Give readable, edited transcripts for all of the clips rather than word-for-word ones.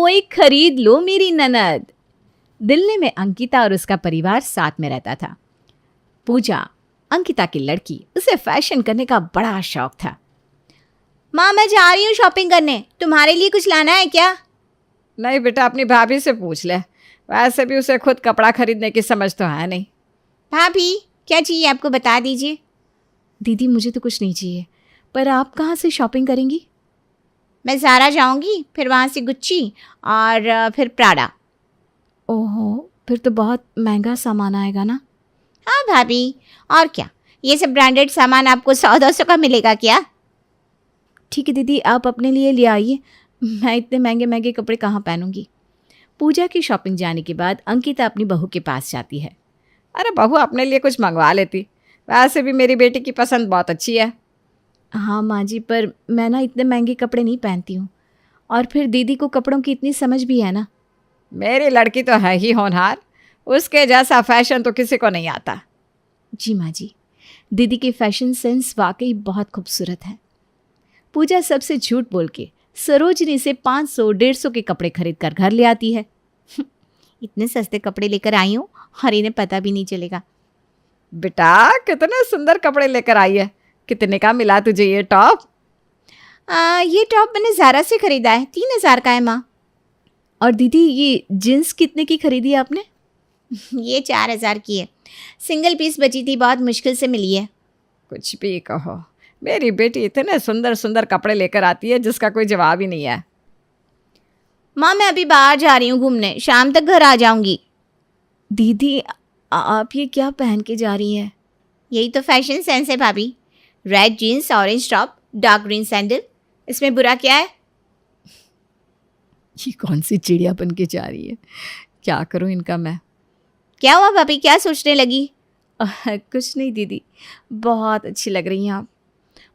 कोई खरीद लो मेरी ननद। दिल्ली में अंकिता और उसका परिवार साथ में रहता था। पूजा अंकिता की लड़की, उसे फैशन करने का बड़ा शौक था। माँ मैं जा रही हूँ शॉपिंग करने, तुम्हारे लिए कुछ लाना है क्या? नहीं बेटा, अपनी भाभी से पूछ ले, वैसे भी उसे खुद कपड़ा खरीदने की समझ तो है नहीं। भाभी क्या चाहिए आपको बता दीजिए। दीदी मुझे तो कुछ नहीं चाहिए, पर आप कहाँ से शॉपिंग करेंगी? मैं ज़ारा जाऊँगी, फिर वहाँ से गुच्ची और फिर प्राडा। ओहो, फिर तो बहुत महंगा सामान आएगा ना? हाँ भाभी, और क्या, ये सब ब्रांडेड सामान आपको 100-200 का मिलेगा क्या? ठीक है दीदी, आप अपने लिए ले आइए, मैं इतने महंगे महंगे कपड़े कहाँ पहनूंगी। पूजा की शॉपिंग जाने के बाद अंकिता अपनी बहू के पास जाती है। अरे बहू, अपने लिए कुछ मंगवा लेती, वैसे भी मेरी बेटी की पसंद बहुत अच्छी है। हाँ माँ जी, पर मैं ना इतने महंगे कपड़े नहीं पहनती हूँ, और फिर दीदी को कपड़ों की इतनी समझ भी है ना। मेरी लड़की तो है ही होनहार, उसके जैसा फैशन तो किसी को नहीं आता। जी माँ जी, दीदी की फैशन सेंस वाकई बहुत खूबसूरत है। पूजा सबसे झूठ बोल के सरोजनी से 500-150 के कपड़े खरीद कर घर ले आती है। इतने सस्ते कपड़े लेकर आई हूँ और इन्हें पता भी नहीं चलेगा। बेटा कितने सुंदर कपड़े लेकर आई है, कितने का मिला तुझे ये टॉप? ये टॉप मैंने ज़ारा से खरीदा है, 3000 का है माँ। और दीदी ये जीन्स कितने की खरीदी है आपने? ये 4000 की है, सिंगल पीस बची थी, बहुत मुश्किल से मिली है। कुछ भी कहो, मेरी बेटी इतने सुंदर सुंदर कपड़े लेकर आती है जिसका कोई जवाब ही नहीं है। माँ मैं अभी बाहर जा रही हूँ घूमने, शाम तक घर आ जाऊंगी। दीदी आप ये क्या पहन के जा रही हैं? यही तो फैशन सेंस है भाभी, red jeans, orange top, dark green sandal, इसमें बुरा क्या है? ये कौन सी चिड़िया बन के जा रही है, क्या करूँ इनका मैं। क्या हुआ भाभी, क्या सोचने लगी? कुछ नहीं दीदी, बहुत अच्छी लग रही हैं आप।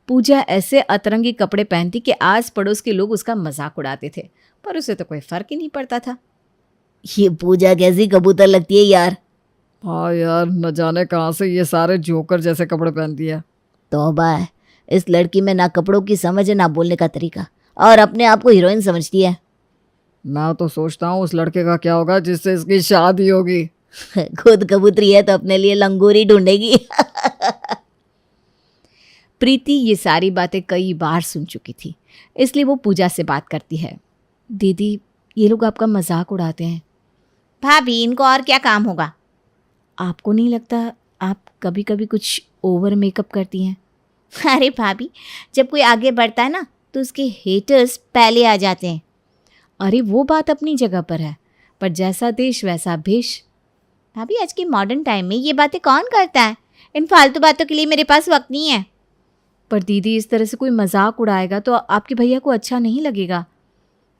पूजा ऐसे अतरंगी कपड़े पहनती कि आस पड़ोस के लोग उसका मजाक उड़ाते थे, पर उसे तो कोई फर्क ही नहीं पड़ता था। ये पूजा कैसी कबूतर लगती है यार। हाँ यार, न जाने कहाँ से ये सारे जोकर जैसे कपड़े पहनती है। तौबा है, इस लड़की में ना कपड़ों की समझ है ना बोलने का तरीका, और अपने आप को हीरोइन समझती है। मैं तो सोचता हूँ उस लड़के का क्या होगा जिससे इसकी शादी होगी। खुद कबूतरी है तो अपने लिए लंगूरी ढूंढेगी। प्रीति ये सारी बातें कई बार सुन चुकी थी, इसलिए वो पूजा से बात करती है। दीदी ये लोग आपका मजाक उड़ाते हैं। भाभी इनको और क्या काम होगा? आपको नहीं लगता आप कभी कभी कुछ ओवर मेकअप करती हैं? अरे भाभी, जब कोई आगे बढ़ता है ना तो उसके हेटर्स पहले आ जाते हैं। अरे वो बात अपनी जगह पर है, पर जैसा देश वैसा भेष। भाभी आज के मॉडर्न टाइम में ये बातें कौन करता है? इन फालतू बातों के लिए मेरे पास वक्त नहीं है। पर दीदी इस तरह से कोई मजाक उड़ाएगा तो आपके भैया को अच्छा नहीं लगेगा।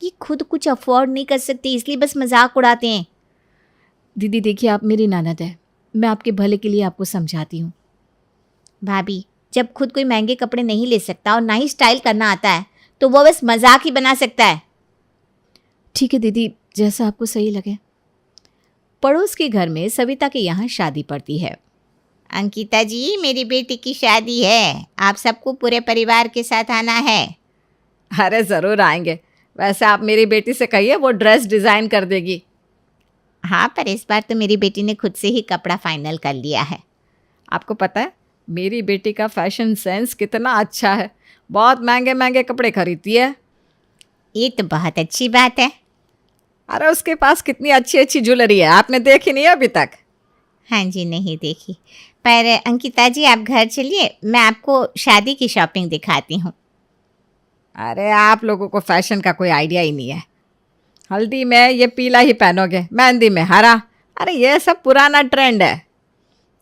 ये खुद कुछ अफोर्ड नहीं कर सकते, इसलिए बस मजाक उड़ाते हैं। दीदी देखिए, आप मेरी ननद है, मैं आपके भले के लिए आपको समझाती हूँ। भाभी जब खुद कोई महंगे कपड़े नहीं ले सकता और ना ही स्टाइल करना आता है तो वो बस मजाक ही बना सकता है। ठीक है दीदी, जैसा आपको सही लगे। पड़ोस के घर में सविता के यहाँ शादी पड़ती है। अंकिता जी मेरी बेटी की शादी है, आप सबको पूरे परिवार के साथ आना है। अरे ज़रूर आएंगे, वैसे आप मेरी बेटी से कहिए वो ड्रेस डिज़ाइन कर देगी। हाँ, पर इस बार तो मेरी बेटी ने खुद से ही कपड़ा फाइनल कर लिया है। आपको पता है मेरी बेटी का फैशन सेंस कितना अच्छा है, बहुत महंगे महंगे कपड़े खरीदती है। ये तो बहुत अच्छी बात है। अरे उसके पास कितनी अच्छी अच्छी ज्वेलरी है, आपने देखी नहीं अभी तक? हाँ जी, नहीं देखी। पर अंकिता जी आप घर चलिए, मैं आपको शादी की शॉपिंग दिखाती हूँ। अरे आप लोगों को फैशन का कोई आइडिया ही नहीं है। हल्दी में ये पीला ही पहनोगे, मेहंदी में हरा, अरे ये सब पुराना ट्रेंड है।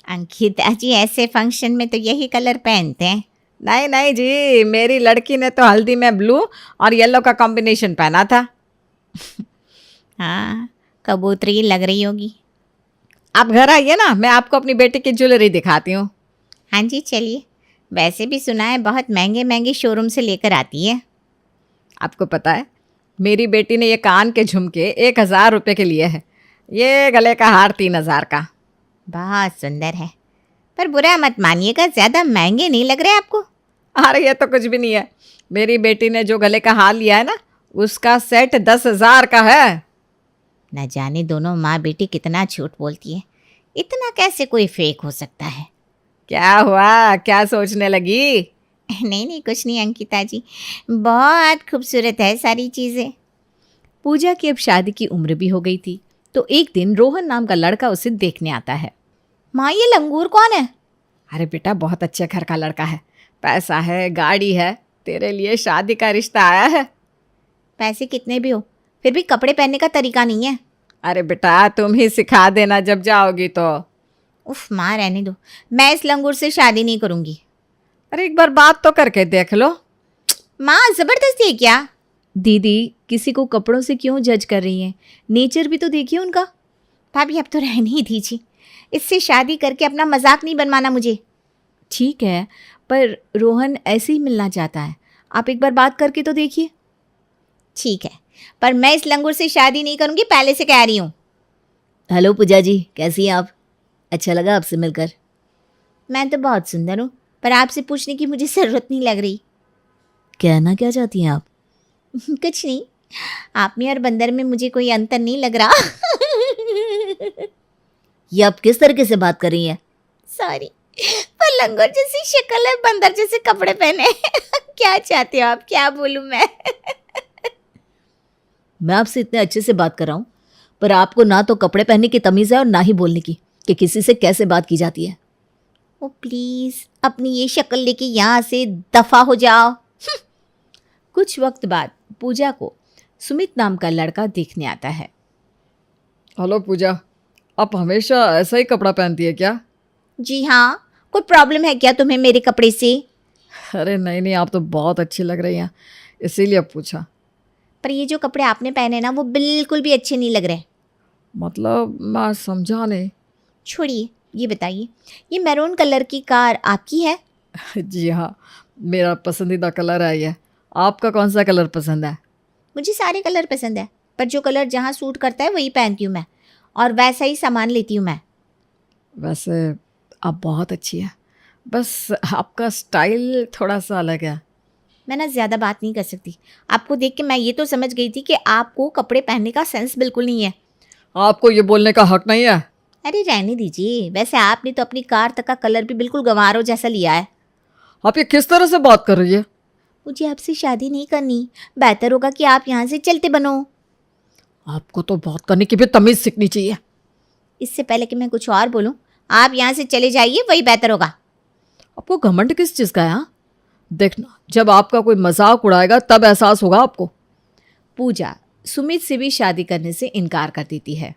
अंकिता जी ऐसे फंक्शन में तो यही कलर पहनते हैं। नहीं नहीं जी, मेरी लड़की ने तो हल्दी में ब्लू और येलो का कॉम्बिनेशन पहना था। हाँ, कबूतरी लग रही होगी। आप घर आइए ना, मैं आपको अपनी बेटी की ज्वेलरी दिखाती हूँ। हाँ जी चलिए, वैसे भी सुना है बहुत महंगे महंगे शोरूम से लेकर आती है। आपको पता है मेरी बेटी ने ये कान के झुमके 1000 रुपये के लिए है, ये गले का हार 3000 का। बहुत सुंदर है, पर बुरा मत मानिएगा, ज़्यादा महंगे नहीं लग रहे आपको? अरे ये तो कुछ भी नहीं है, मेरी बेटी ने जो गले का हार लिया है ना उसका सेट 10,000 का है। न जाने दोनों माँ बेटी कितना झूठ बोलती है, इतना कैसे कोई फेक हो सकता है। क्या हुआ, क्या सोचने लगी? नहीं नहीं, कुछ नहीं अंकिता जी, बहुत खूबसूरत है सारी चीज़ें। पूजा की अब शादी की उम्र भी हो गई थी, तो एक दिन रोहन नाम का लड़का उसे देखने आता है। माँ, ये लंगूर कौन है? अरे बेटा, बहुत अच्छे घर का लड़का है, पैसा है, गाड़ी है, तेरे लिए शादी का रिश्ता आया है। पैसे कितने भी हो, फिर भी कपड़े पहनने का तरीका नहीं है। अरे बेटा, तुम ही सिखा देना जब जाओगी तो। उफ माँ, रहने दो, मैं इस लंगूर से शादी नहीं करूँगी। अरे एक बार बात तो करके देख लो। माँ, ज़बरदस्ती है क्या? दीदी, किसी को कपड़ों से क्यों जज कर रही हैं? नेचर भी तो देखिए उनका। भाभी, अब तो रहने ही दीजिए, इससे शादी करके अपना मजाक नहीं बनवाना मुझे। ठीक है, पर रोहन ऐसे ही मिलना चाहता है, आप एक बार बात करके तो देखिए। ठीक है, पर मैं इस लंगूर से शादी नहीं करूँगी, पहले से कह रही हूँ। हेलो पूजा जी, कैसी हैं आप? अच्छा लगा आपसे मिलकर। मैं तो बहुत सुंदर हूँ, पर आपसे पूछने की मुझे ज़रूरत नहीं लग रही। कहना क्या चाहती हैं आप? कुछ नहीं, आप में और बंदर में मुझे कोई अंतर नहीं लग रहा। ये आप किस तरीके से बात कर रही हैं? सॉरी, पर लंगूर जैसी शक्ल है, बंदर जैसे कपड़े पहने। क्या चाहते हो आप, क्या बोलूँ मैं? मैं आपसे इतने अच्छे से बात कर रहा हूँ, पर आपको ना तो कपड़े पहनने की तमीज़ है और ना ही बोलने की कि किसी से कैसे बात की जाती है। ओ प्लीज़, अपनी ये शक्ल लेके यहाँ से दफ़ा हो जाओ। कुछ वक्त बाद पूजा को सुमित नाम का लड़का देखने आता है। हेलो पूजा, आप हमेशा ऐसा ही कपड़ा पहनती है क्या? जी हाँ, कोई प्रॉब्लम है क्या तुम्हें मेरे कपड़े से? अरे नहीं नहीं, आप तो बहुत अच्छी लग रही हैं, इसीलिए पूछा। पर ये जो कपड़े आपने पहने ना, वो बिल्कुल भी अच्छे नहीं लग रहे। मतलब मैं समझा नहीं। छोड़िए, ये बताइए, ये मैरून कलर की कार आपकी है? जी हाँ, मेरा पसंदीदा कलर है ये। आपका कौन सा कलर पसंद है? मुझे सारे कलर पसंद है, पर जो कलर जहाँ सूट करता है वही पहनती हूँ मैं, और वैसा ही सामान लेती हूँ मैं। वैसे आप बहुत अच्छी है, बस आपका स्टाइल थोड़ा सा अलग है। मैं ना ज़्यादा बात नहीं कर सकती, आपको देख के मैं ये तो समझ गई थी कि आपको कपड़े पहनने का सेंस बिल्कुल नहीं है। आपको ये बोलने का हक नहीं है। अरे रहने दीजिए, वैसे आपने तो अपनी कार तक का कलर भी बिल्कुल गंवारों जैसा लिया है। आप ये किस तरह से बात कर रही है? मुझे आपसे शादी नहीं करनी, बेहतर होगा कि आप यहाँ से चलते बनो। आपको तो बात करने की भी तमीज़ सीखनी चाहिए। इससे पहले कि मैं कुछ और बोलूँ, आप यहाँ से चले जाइए, वही बेहतर होगा। आपको घमंड किस चीज़ का है? हाँ? देखना, जब आपका कोई मजाक उड़ाएगा तब एहसास होगा आपको। पूजा सुमित से भी शादी करने से इनकार कर देती है।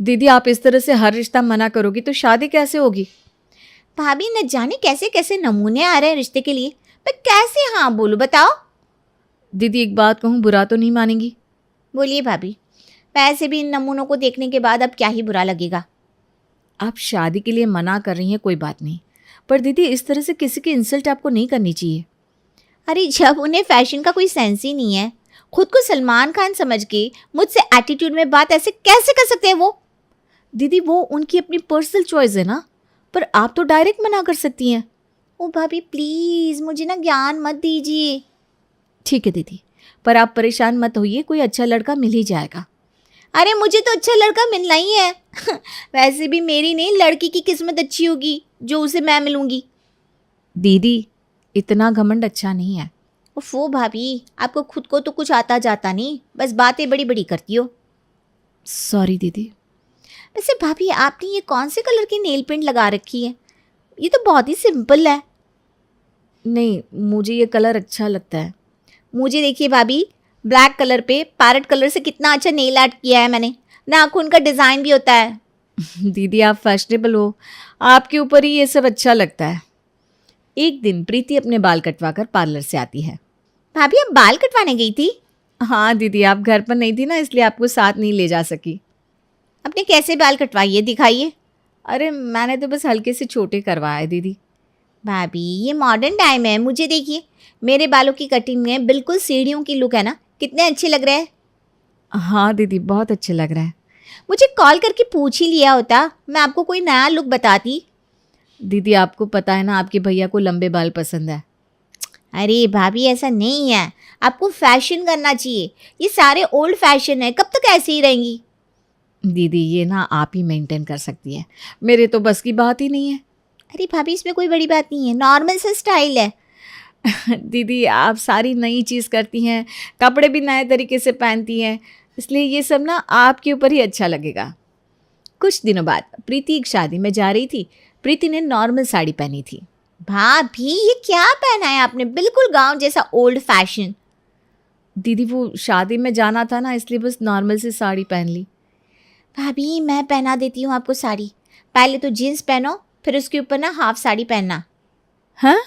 दीदी, आप इस तरह से हर रिश्ता मना करोगी तो शादी कैसे होगी? भाभी, न जाने कैसे कैसे नमूने आ रहे हैं रिश्ते के लिए, मैं कैसे हाँ बोलूँ बताओ? दीदी, एक बात कहूँ, बुरा तो नहीं मानेंगी? बोलिए भाभी, वैसे भी इन नमूनों को देखने के बाद अब क्या ही बुरा लगेगा। आप शादी के लिए मना कर रही हैं, कोई बात नहीं, पर दीदी इस तरह से किसी की इंसल्ट आपको नहीं करनी चाहिए। अरे जब उन्हें फैशन का कोई सेंस ही नहीं है, खुद को सलमान खान समझ के मुझसे एटीट्यूड में बात ऐसे कैसे कर सकते हैं वो? दीदी, वो उनकी अपनी पर्सनल चॉइस है ना, पर आप तो डायरेक्ट मना कर सकती हैं। ओ भाभी प्लीज़, मुझे ना ज्ञान मत दीजिए। ठीक है दीदी, पर आप परेशान मत होइए, कोई अच्छा लड़का मिल ही जाएगा। अरे मुझे तो अच्छा लड़का मिलना ही है। वैसे भी मेरी नहीं, लड़की की किस्मत अच्छी होगी जो उसे मैं मिलूंगी। दीदी, इतना घमंड अच्छा नहीं है। वो भाभी, आपको खुद को तो कुछ आता जाता नहीं, बस बातें बड़ी बड़ी करती हो। सॉरी दीदी। वैसे भाभी, आपने ये कौन से कलर की नेल पेंट लगा रखी है? ये तो बहुत ही सिंपल है। नहीं, मुझे ये कलर अच्छा लगता है। मुझे देखिए भाभी, ब्लैक कलर पे पैरेट कलर से कितना अच्छा नेल आर्ट किया है मैंने, नाखून का डिज़ाइन भी होता है। दीदी, आप फैशनेबल हो, आपके ऊपर ही ये सब अच्छा लगता है। एक दिन प्रीति अपने बाल कटवाकर पार्लर से आती है। भाभी, आप बाल कटवाने गई थी? हाँ दीदी, आप घर पर नहीं थी ना, इसलिए आपको साथ नहीं ले जा सकी। आपने कैसे बाल कटवाइए, दिखाइए। अरे मैंने तो बस हल्के से छोटे करवाए दीदी। भाभी, ये मॉडर्न टाइम है, मुझे देखिए, मेरे बालों की कटिंग में बिल्कुल सीढ़ियों की लुक है ना, कितने अच्छे लग रहे हैं। हाँ दीदी, बहुत अच्छे लग रहे हैं। मुझे कॉल करके पूछ ही लिया होता, मैं आपको कोई नया लुक बताती। दीदी, आपको पता है ना, आपके भैया को लंबे बाल पसंद है। अरे भाभी, ऐसा नहीं है, आपको फैशन करना चाहिए। ये सारे ओल्ड फैशन है, कब तक ऐसे ही रहेंगी? दीदी ये ना आप ही मेंटेन कर सकती हैं, मेरे तो बस की बात ही नहीं है। अरे भाभी, इसमें कोई बड़ी बात नहीं है, नॉर्मल सा स्टाइल है। दीदी आप सारी नई चीज़ करती हैं, कपड़े भी नए तरीके से पहनती हैं, इसलिए ये सब ना आपके ऊपर ही अच्छा लगेगा। कुछ दिनों बाद प्रीति एक शादी में जा रही थी। प्रीति ने नॉर्मल साड़ी पहनी थी। भाभी ये क्या पहना है आपने, बिल्कुल गांव जैसा ओल्ड फैशन। दीदी वो शादी में जाना था ना, इसलिए बस नॉर्मल सी साड़ी पहन ली। भाभी मैं पहना देती हूँ आपको साड़ी, पहले तो जीन्स पहनो, फिर उसके ऊपर ना हाफ साड़ी पहनना। हाँ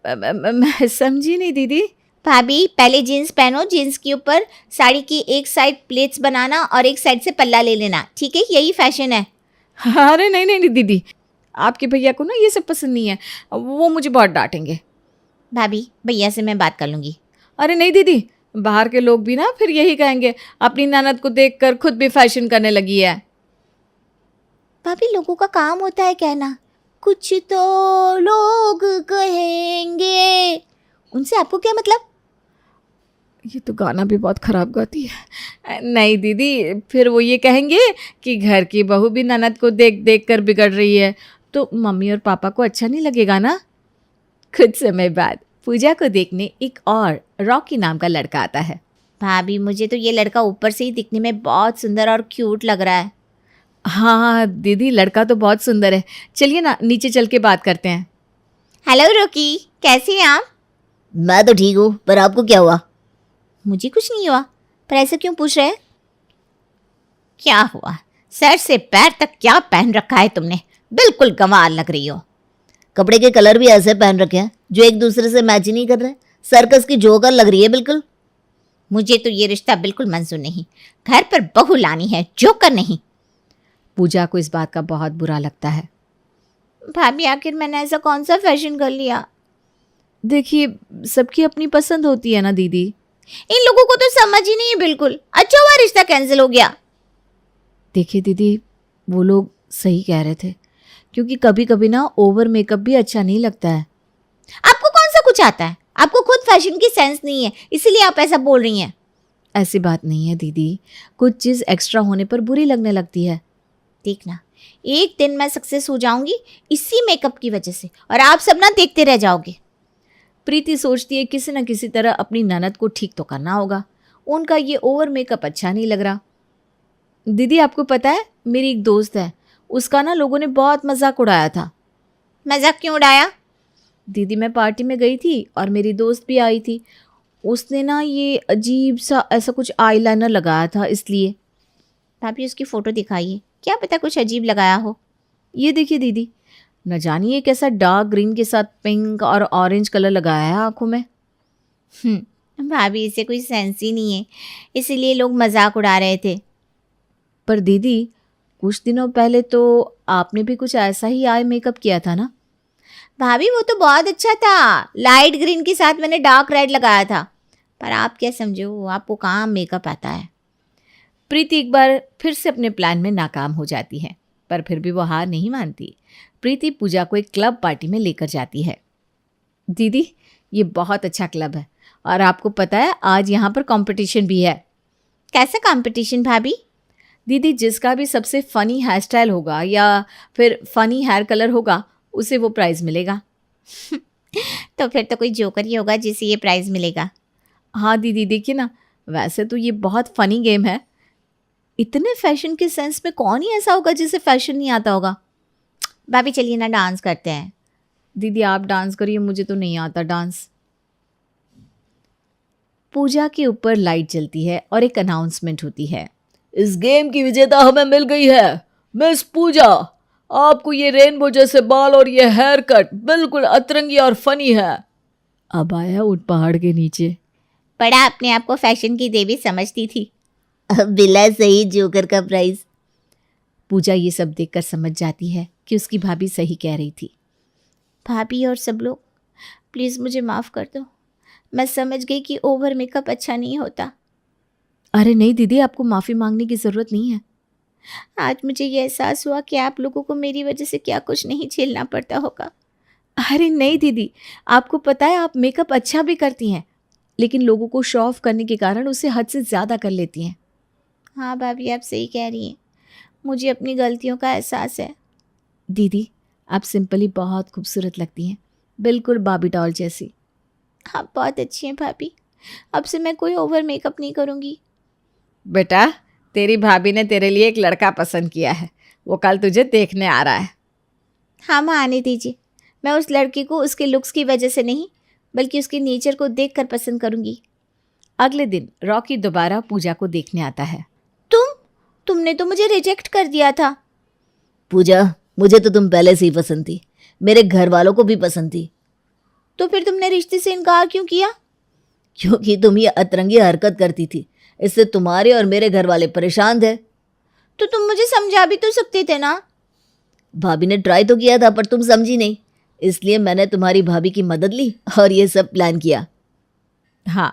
मैं समझी नहीं दीदी। भाभी पहले जीन्स पहनो, जीन्स के ऊपर साड़ी की एक साइड प्लेट्स बनाना और एक साइड से पल्ला ले लेना, ठीक है? यही फैशन है। अरे नहीं नहीं नहीं दीदी, आपके भैया को ना ये सब पसंद नहीं है, वो मुझे बहुत डांटेंगे। भाभी भैया से मैं बात कर लूँगी। अरे नहीं दीदी, बाहर के लोग भी ना फिर यही कहेंगे, अपनी ननद को देखकर खुद भी फैशन करने लगी है। भाभी लोगों का काम होता है कहना, कुछ तो लोग कहेंगे, उनसे आपको क्या मतलब? ये तो गाना भी बहुत खराब गाती है। नहीं दीदी, फिर वो ये कहेंगे कि घर की बहू भी ननद को देख देख कर बिगड़ रही है, तो मम्मी और पापा को अच्छा नहीं लगेगा ना। कुछ समय बाद पूजा को देखने एक और रॉकी नाम का लड़का आता है। भाभी मुझे तो ये लड़का ऊपर से ही दिखने में बहुत सुंदर और क्यूट लग रहा है। हाँ दीदी, लड़का तो बहुत सुंदर है, चलिए ना नीचे चल के बात करते हैं। हेलो रॉकी, कैसे हैं आप? मैं तो ठीक हूँ, पर आपको क्या हुआ? मुझे कुछ नहीं हुआ, पर ऐसे क्यों पूछ रहे हैं? क्या हुआ? सर से पैर तक क्या पहन रखा है तुमने, बिल्कुल गंवार लग रही हो। कपड़े के कलर भी ऐसे पहन रखे हैं जो एक दूसरे से मैच ही नहीं कर रहे। सर्कस की जोकर लग रही है बिल्कुल। मुझे तो ये रिश्ता बिल्कुल मंजूर नहीं, घर पर बहू लानी है, जोकर नहीं। पूजा को इस बात का बहुत बुरा लगता है। भाभी आखिर मैंने ऐसा कौन सा फैशन कर लिया? देखिए सबकी अपनी पसंद होती है ना दीदी। इन लोगों को तो समझ ही नहीं है बिल्कुल। अच्छा हुआ रिश्ता कैंसिल हो गया। देखिए दीदी, वो लोग सही कह रहे थे, क्योंकि कभी कभी ना ओवर मेकअप भी अच्छा नहीं लगता है। आपको कौन सा कुछ आता है? आपको खुद फैशन की सेंस नहीं है, इसीलिए आप ऐसा बोल रही हैं। ऐसी बात नहीं है दीदी, कुछ चीज़ एक्स्ट्रा होने पर बुरी लगने लगती है। देखना, एक दिन मैं सक्सेस हो जाऊंगी इसी मेकअप की वजह से, और आप सब ना देखते रह जाओगे। प्रीति सोचती है किसी न किसी तरह अपनी ननद को ठीक तो करना होगा, उनका ये ओवर मेकअप अच्छा नहीं लग रहा। दीदी आपको पता है, मेरी एक दोस्त है, उसका ना लोगों ने बहुत मजाक उड़ाया था। मजाक क्यों उड़ाया? दीदी मैं पार्टी में गई थी और मेरी दोस्त भी आई थी, उसने ना ये अजीब सा ऐसा कुछ आईलाइनर लगाया था, इसलिए। भाभी उसकी फ़ोटो दिखाइए, क्या पता कुछ अजीब लगाया हो। ये देखिए दीदी, न जानिए कैसा डार्क ग्रीन के साथ पिंक और ऑरेंज कलर लगाया है आंखों में। भाभी इसे कोई सेंस ही नहीं है, इसीलिए लोग मजाक उड़ा रहे थे। पर दीदी कुछ दिनों पहले तो आपने भी कुछ ऐसा ही आई मेकअप किया था ना। भाभी वो तो बहुत अच्छा था, लाइट ग्रीन के साथ मैंने डार्क रेड लगाया था। पर आप क्या समझो, आपको कहाँ मेकअप आता है। प्रीति एक बार फिर से अपने प्लान में नाकाम हो जाती है, पर फिर भी वो हार नहीं मानती। प्रीति पूजा को एक क्लब पार्टी में लेकर जाती है। दीदी ये बहुत अच्छा क्लब है, और आपको पता है आज यहाँ पर कंपटीशन भी है। कैसा कंपटीशन भाभी? दीदी जिसका भी सबसे फ़नी हेयर स्टाइल होगा या फिर फ़नी हेयर कलर होगा, उसे वो प्राइज़ मिलेगा। तो फिर तो कोई जोकर ही होगा जिसे ये प्राइज़ मिलेगा। हाँ दीदी देखिए ना, वैसे तो ये बहुत फ़नी गेम है, इतने फैशन के सेंस में कौन ही ऐसा होगा जिसे फैशन नहीं आता होगा। भाभी चलिए ना डांस करते हैं। दीदी आप डांस करिए, मुझे तो नहीं आता डांस। पूजा के ऊपर लाइट जलती है और एक अनाउंसमेंट होती है। इस गेम की विजेता हमें मिल गई है, मिस पूजा। आपको ये रेनबो जैसे बाल और ये हेयर कट बिल्कुल अतरंगी और फनी है। अब आया ऊंट पहाड़ के नीचे। बड़ा अपने आप को फैशन की देवी समझती थी। बिला सही जोकर का प्राइज। पूजा ये सब देखकर समझ जाती है कि उसकी भाभी सही कह रही थी। भाभी और सब लोग प्लीज़ मुझे माफ़ कर दो, मैं समझ गई कि ओवर मेकअप अच्छा नहीं होता। अरे नहीं दीदी, आपको माफ़ी मांगने की ज़रूरत नहीं है। आज मुझे ये एहसास हुआ कि आप लोगों को मेरी वजह से क्या कुछ नहीं झेलना पड़ता होगा। अरे नहीं दीदी, आपको पता है आप मेकअप अच्छा भी करती हैं, लेकिन लोगों को शो ऑफ करने के कारण उसे हद से ज़्यादा कर लेती हैं। हाँ भाभी, आप सही कह रही हैं, मुझे अपनी गलतियों का एहसास है। दीदी, आप सिंपली बहुत खूबसूरत लगती हैं, बिल्कुल बाबी डॉल जैसी। आप बहुत अच्छी हैं भाभी, अब से मैं कोई ओवर मेकअप नहीं करूँगी। बेटा, तेरी भाभी ने तेरे लिए एक लड़का पसंद किया है, वो कल तुझे देखने आ रहा है। हाँ माँ, आने दीजिए। मैं उस लड़के को उसके लुक्स की वजह से नहीं, बल्कि उसके नेचर को देखकर पसंद करूँगी। अगले दिन रॉकी दोबारा पूजा को देखने आता है। तुमने तो मुझे रिजेक्ट कर दिया था। पूजा, मुझे तो तुम पहले से ही पसंद थी, मेरे घर वालों को भी पसंद थी। तो फिर तुमने रिश्ते से इनकार क्यों किया? क्योंकि तुम ये अतरंगी हरकत करती थी, इससे तुम्हारे और मेरे घर वाले परेशान थे। तो तुम मुझे समझा भी तो सकते थे ना। भाभी ने ट्राई तो किया था पर तुम समझी नहीं, इसलिए मैंने तुम्हारी भाभी की मदद ली और ये सब प्लान किया। हाँ,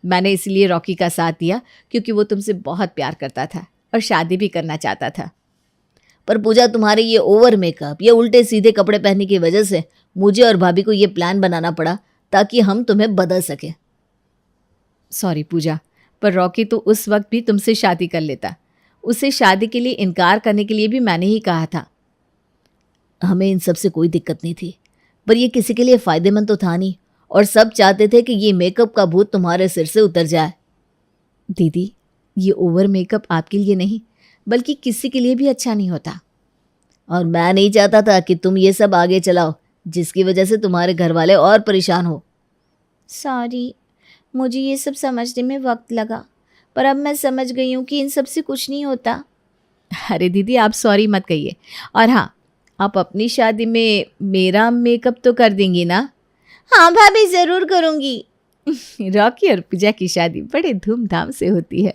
मैंने इसलिए रॉकी का साथ दिया क्योंकि वो तुमसे बहुत प्यार करता था और शादी भी करना चाहता था। पर पूजा, तुम्हारे ये ओवर मेकअप, ये उल्टे सीधे कपड़े पहनने की वजह से मुझे और भाभी को ये प्लान बनाना पड़ा ताकि हम तुम्हें बदल सके। सॉरी पूजा, पर रॉकी तो उस वक्त भी तुमसे शादी कर लेता। उसे शादी के लिए इनकार करने के लिए भी मैंने ही कहा था। हमें इन सब से कोई दिक्कत नहीं थी, पर ये किसी के लिए फ़ायदेमंद तो था नहीं, और सब चाहते थे कि ये मेकअप का भूत तुम्हारे सिर से उतर जाए। दीदी, ये ओवर मेकअप आपके लिए नहीं बल्कि किसी के लिए भी अच्छा नहीं होता। और मैं नहीं चाहता था कि तुम ये सब आगे चलाओ, जिसकी वजह से तुम्हारे घर वाले और परेशान हो। सॉरी, मुझे ये सब समझने में वक्त लगा, पर अब मैं समझ गई हूँ कि इन सब से कुछ नहीं होता। अरे दीदी, आप सॉरी मत कहिए। और हाँ, आप अपनी शादी में मेरा मेकअप तो कर देंगी ना? हाँ भाभी, ज़रूर करूँगी। रॉकी और पूजा की शादी बड़े धूमधाम से होती है।